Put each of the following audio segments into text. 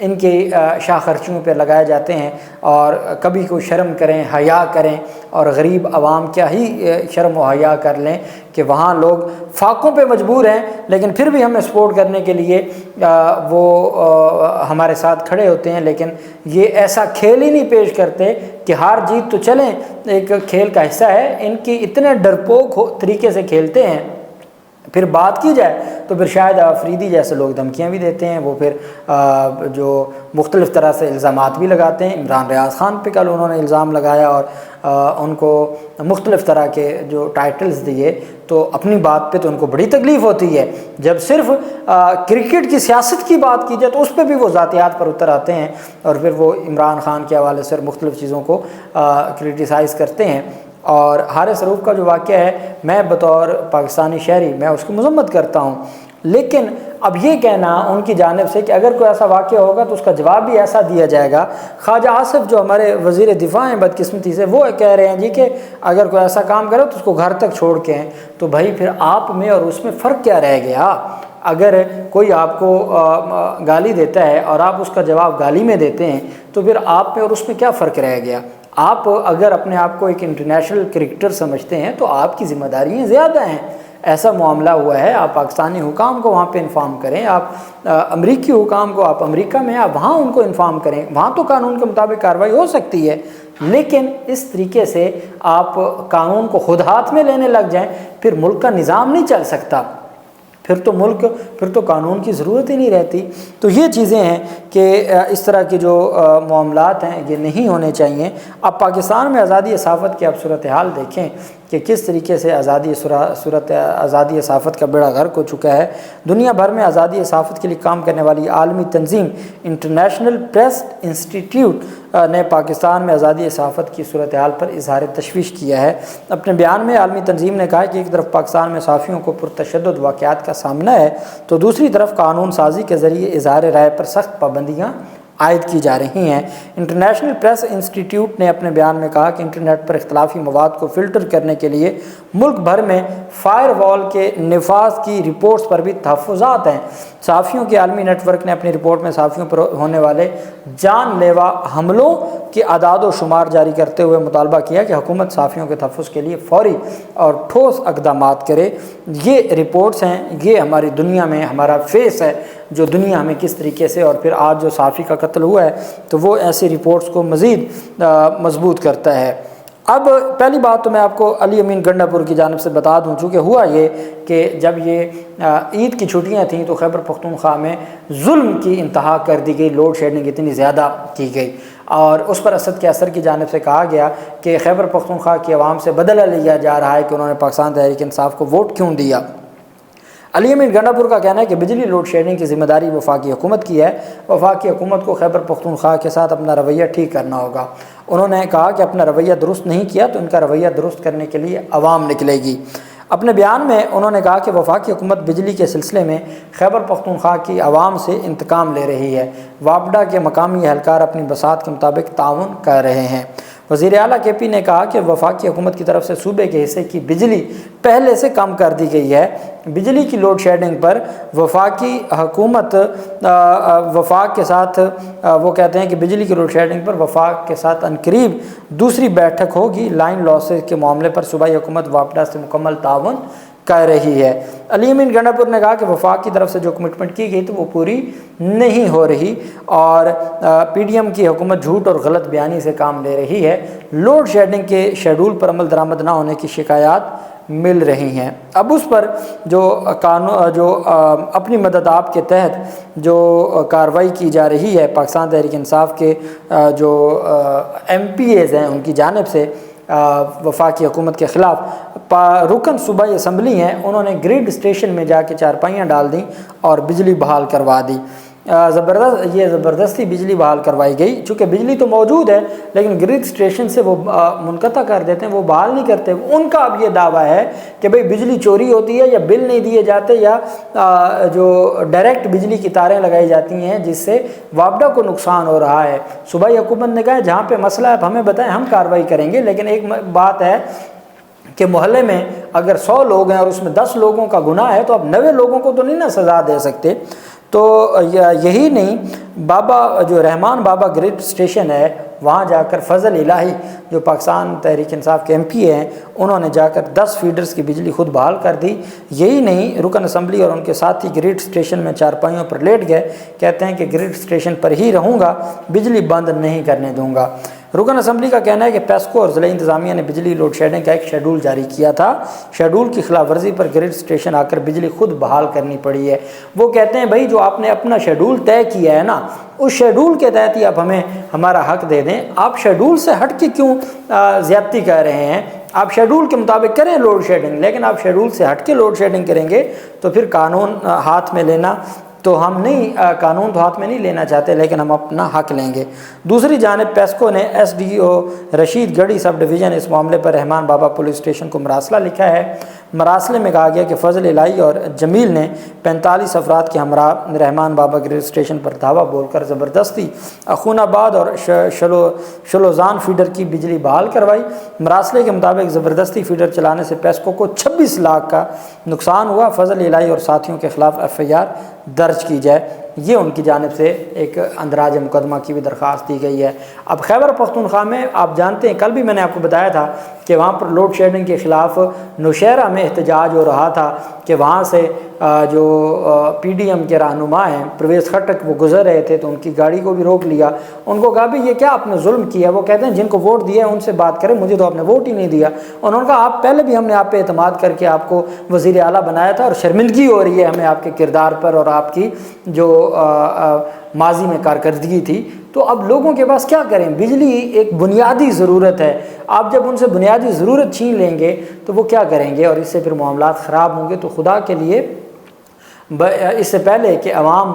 ان کے شاہ خرچیوں پہ لگائے جاتے ہیں، اور کبھی کوئی شرم کریں، حیا کریں، اور غریب عوام کیا ہی شرم و حیا کر لیں کہ وہاں لوگ فاقوں پہ مجبور ہیں، لیکن پھر بھی ہمیں سپورٹ کرنے کے لیے وہ ہمارے ساتھ کھڑے ہوتے ہیں، لیکن یہ ایسا کھیل ہی نہیں پیش کرتے کہ ہار جیت تو چلیں، ایک کھیل کا حصہ ہے۔ ان کی اتنے ڈرپوک طریقے سے کھیلتے ہیں، پھر بات کی جائے تو پھر شاہد آفریدی جیسے لوگ دھمکیاں بھی دیتے ہیں، وہ پھر جو مختلف طرح سے الزامات بھی لگاتے ہیں۔ عمران ریاض خان پہ کل انہوں نے الزام لگایا اور ان کو مختلف طرح کے جو ٹائٹلز دیے، تو اپنی بات پہ تو ان کو بڑی تکلیف ہوتی ہے، جب صرف کرکٹ کی سیاست کی بات کی جائے تو اس پہ بھی وہ ذاتیات پر اتر آتے ہیں، اور پھر وہ عمران خان کے حوالے سے مختلف چیزوں کو کرٹیسائز کرتے ہیں۔ اور حارث رؤوف کا جو واقعہ ہے، میں بطور پاکستانی شہری میں اس کی مذمت کرتا ہوں، لیکن اب یہ کہنا ان کی جانب سے کہ اگر کوئی ایسا واقعہ ہوگا تو اس کا جواب بھی ایسا دیا جائے گا۔ خواجہ آصف جو ہمارے وزیر دفاع ہیں بدقسمتی سے، وہ کہہ رہے ہیں جی کہ اگر کوئی ایسا کام کرے تو اس کو گھر تک چھوڑ کے ہیں، تو بھائی پھر آپ میں اور اس میں فرق کیا رہ گیا؟ اگر کوئی آپ کو گالی دیتا ہے اور آپ اس کا جواب گالی میں دیتے ہیں تو پھر آپ میں اور اس میں کیا فرق رہ گیا؟ آپ اگر اپنے آپ کو ایک انٹرنیشنل کرکٹر سمجھتے ہیں تو آپ کی ذمہ داریاں زیادہ ہیں۔ ایسا معاملہ ہوا ہے، آپ پاکستانی حکام کو وہاں پہ انفارم کریں، آپ امریکی حکام کو، آپ امریکہ میں آپ وہاں ان کو انفارم کریں، وہاں تو قانون کے مطابق کارروائی ہو سکتی ہے، لیکن اس طریقے سے آپ قانون کو خود ہاتھ میں لینے لگ جائیں، پھر ملک کا نظام نہیں چل سکتا، پھر تو قانون کی ضرورت ہی نہیں رہتی۔ تو یہ چیزیں ہیں کہ اس طرح کے جو معاملات ہیں یہ نہیں ہونے چاہیے۔ اب پاکستان میں آزادی صحافت کی آپ صورتحال دیکھیں کہ کس طریقے سے آزادی صحافت کا بیڑا غرق ہو چکا ہے۔ دنیا بھر میں آزادی صحافت کے لیے کام کرنے والی عالمی تنظیم انٹرنیشنل پریس انسٹیٹیوٹ نے پاکستان میں آزادی صحافت کی صورتحال پر اظہار تشویش کیا ہے۔ اپنے بیان میں عالمی تنظیم نے کہا کہ ایک طرف پاکستان میں صحافیوں کو پرتشدد واقعات کا سامنا ہے، تو دوسری طرف قانون سازی کے ذریعے اظہار رائے پر سخت پابندیاں عائد کی جا رہی ہیں۔ انٹرنیشنل پریس انسٹیٹیوٹ نے اپنے بیان میں کہا کہ انٹرنیٹ پر اختلافی مواد کو فلٹر کرنے کے لیے ملک بھر میں فائر وال کے نفاذ کی رپورٹس پر بھی تحفظات ہیں۔ صحافیوں کے عالمی نیٹ ورک نے اپنی رپورٹ میں صحافیوں پر ہونے والے جان لیوا حملوں کے اعداد و شمار جاری کرتے ہوئے مطالبہ کیا کہ حکومت صحافیوں کے تحفظ کے لیے فوری اور ٹھوس اقدامات کرے۔ یہ رپورٹس ہیں، یہ ہماری دنیا میں ہمارا فیس ہے جو دنیا میں کس طریقے سے، اور پھر آج جو صحافی کا قتل ہوا ہے تو وہ ایسی رپورٹس کو مزید مضبوط کرتا ہے۔ اب پہلی بات تو میں آپ کو علی امین گنڈا پور کی جانب سے بتا دوں، چونکہ ہوا یہ کہ جب یہ عید کی چھٹیاں تھیں تو خیبر پختونخوا میں ظلم کی انتہا کر دی گئی، لوڈ شیڈنگ اتنی زیادہ کی گئی، اور اس پر اسد قیصر کی جانب سے کہا گیا کہ خیبر پختونخوا کی عوام سے بدلہ لیا جا رہا ہے کہ انہوں نے پاکستان تحریک انصاف کو ووٹ کیوں دیا۔ علی امین گنڈا پور کا کہنا ہے کہ بجلی لوڈ شیڈنگ کی ذمہ داری وفاقی حکومت کی ہے، وفاقی حکومت کو خیبر پختونخوا کے ساتھ اپنا رویہ ٹھیک کرنا ہوگا۔ انہوں نے کہا کہ اپنا رویہ درست نہیں کیا تو ان کا رویہ درست کرنے کے لیے عوام نکلے گی۔ اپنے بیان میں انہوں نے کہا کہ وفاقی حکومت بجلی کے سلسلے میں خیبر پختونخوا کی عوام سے انتقام لے رہی ہے، واپڈا کے مقامی اہلکار اپنی بساط کے مطابق تعاون کر رہے ہیں۔ وزیر اعلیٰ کے پی نے کہا کہ وفاقی حکومت کی طرف سے صوبے کے حصے کی بجلی پہلے سے کم کر دی گئی ہے۔ بجلی کی لوڈ شیڈنگ پر وفاقی حکومت وفاق کے ساتھ وہ کہتے ہیں کہ بجلی کی لوڈ شیڈنگ پر وفاق کے ساتھ عنقریب دوسری بیٹھک ہوگی۔ لائن لاسز کے معاملے پر صوبائی حکومت واپڈا سے مکمل تعاون کر رہی ہے۔ علی امین گنڈا پور نے کہا کہ وفاق کی طرف سے جو کمٹمنٹ کی گئی تو وہ پوری نہیں ہو رہی، اور پی ڈی ایم کی حکومت جھوٹ اور غلط بیانی سے کام لے رہی ہے۔ لوڈ شیڈنگ کے شیڈول پر عمل درآمد نہ ہونے کی شکایات مل رہی ہیں۔ اب اس پر جو اپنی مدد آپ کے تحت جو کارروائی کی جا رہی ہے پاکستان تحریک انصاف کے جو ایم پی ایز ہیں ان کی جانب سے وفاقی حکومت کے خلاف، رکن صوبائی اسمبلی ہیں، انہوں نے گریڈ اسٹیشن میں جا کے چارپائیاں ڈال دیں اور بجلی بحال کروا دی۔ زبردستی بجلی بحال کروائی گئی، چونکہ بجلی تو موجود ہے لیکن گریڈ اسٹیشن سے وہ منقطع کر دیتے ہیں، وہ بحال نہیں کرتے۔ ان کا اب یہ دعویٰ ہے کہ بھئی بجلی چوری ہوتی ہے یا بل نہیں دیے جاتے یا جو ڈائریکٹ بجلی کی تاریں لگائی جاتی ہیں جس سے واپڈا کو نقصان ہو رہا ہے۔ صوبائی حکومت نے کہا جہاں پہ مسئلہ ہے آپ ہمیں بتائیں، ہم کارروائی کریں گے، لیکن ایک بات ہے کہ محلے میں اگر 100 لوگ ہیں اور اس میں 10 لوگوں کا گناہ ہے تو اب 90 لوگوں کو تو نہیں نا سزا دے سکتے۔ تو یہی نہیں، بابا جو رحمان بابا گرڈ اسٹیشن ہے وہاں جا کر فضل الہی جو پاکستان تحریک انصاف کے ایم پی ہیں، انہوں نے جا کر 10 فیڈرز کی بجلی خود بحال کر دی۔ یہی نہیں، رکن اسمبلی اور ان کے ساتھی گرڈ اسٹیشن میں چارپائیوں پر لیٹ گئے، کہتے ہیں کہ گرڈ اسٹیشن پر ہی رہوں گا، بجلی بند نہیں کرنے دوں گا۔ رکن اسمبلی کا کہنا ہے کہ پیسکو اور ضلعی انتظامیہ نے بجلی لوڈ شیڈنگ کا ایک شیڈول جاری کیا تھا، شیڈول کی خلاف ورزی پر گرڈ اسٹیشن آ کر بجلی خود بحال کرنی پڑی ہے۔ وہ کہتے ہیں بھائی جو آپ نے اپنا شیڈول طے کیا ہے نا، اس شیڈول کے تحت ہی آپ ہمیں ہمارا حق دے دیں، آپ شیڈول سے ہٹ کے کیوں زیادتی کر رہے ہیں؟ آپ شیڈول کے مطابق کریں لوڈ شیڈنگ، لیکن آپ شیڈول سے ہٹ کے لوڈ شیڈنگ کریں گے تو پھر قانون ہاتھ میں لینا تو ہم نہیں، قانون تو ہاتھ میں نہیں لینا چاہتے، لیکن ہم اپنا حق لیں گے۔ دوسری جانب پیسکو نے ایس ڈی او رشید گڑھی سب ڈویژن اس معاملے پر رحمان بابا پولیس اسٹیشن کو مراسلہ لکھا ہے۔ مراسلے میں کہا گیا کہ فضل الہی اور جمیل نے 45 افراد کے ہمراہ رحمان بابا گریڈ اسٹیشن پر دھاوا بول کر زبردستی اخون آباد اور شلوزان فیڈر کی بجلی بحال کروائی۔ مراسلے کے مطابق زبردستی فیڈر چلانے سے پیسکو کو 26 لاکھ کا نقصان ہوا۔ فضل الہی اور ساتھیوں کے خلاف FIR درج کی جائے، یہ ان کی جانب سے ایک اندراج مقدمہ کی بھی درخواست دی گئی ہے۔ اب خیبر پختونخوا میں آپ جانتے ہیں، کل بھی میں نے آپ کو بتایا تھا کہ وہاں پر لوڈ شیڈنگ کے خلاف نوشہرہ میں احتجاج ہو رہا تھا کہ وہاں سے جو PDM کے رہنما ہیں پرویز خٹک وہ گزر رہے تھے تو ان کی گاڑی کو بھی روک لیا۔ ان کو کہا بھی یہ کیا آپ نے ظلم کیا؟ وہ کہتے ہیں جن کو ووٹ دیا ہے ان سے بات کریں، مجھے تو آپ نے ووٹ ہی نہیں دیا۔ انہوں نے کہا آپ پہلے بھی ہم نے آپ پہ اعتماد کر کے آپ کو وزیر اعلیٰ بنایا تھا اور شرمندگی ہو رہی ہے ہمیں آپ کے کردار پر اور آپ کی جو ماضی میں کارکردگی تھی۔ تو اب لوگوں کے پاس کیا کریں؟ بجلی ایک بنیادی ضرورت ہے، آپ جب ان سے بنیادی ضرورت چھین لیں گے تو وہ کیا کریں گے اور اس سے پھر معاملات خراب ہوں گے۔ تو خدا کے لیے اس سے پہلے کہ عوام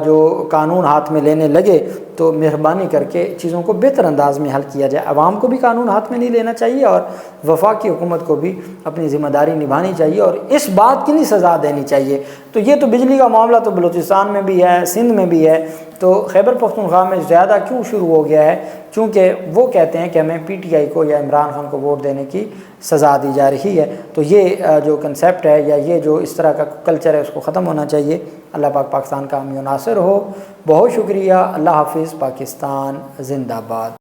جو قانون ہاتھ میں لینے لگے تو مہربانی کر کے چیزوں کو بہتر انداز میں حل کیا جائے۔ عوام کو بھی قانون ہاتھ میں نہیں لینا چاہیے اور وفاقی حکومت کو بھی اپنی ذمہ داری نبھانی چاہیے اور اس بات کی نہیں سزا دینی چاہیے۔ تو یہ تو بجلی کا معاملہ تو بلوچستان میں بھی ہے، سندھ میں بھی ہے، تو خیبر پختونخوا میں زیادہ کیوں شروع ہو گیا ہے؟ چونکہ وہ کہتے ہیں کہ ہمیں PTI کو یا عمران خان کو ووٹ دینے کی سزا دی جا رہی ہے۔ تو یہ جو کنسیپٹ ہے یا یہ جو اس طرح کا کلچر ہے اس کو ختم ہونا چاہیے۔ اللہ پاک پاکستان کا حامی و ناصر ہو۔ بہت شکریہ۔ اللہ حافظ۔ پاکستان زندہ باد۔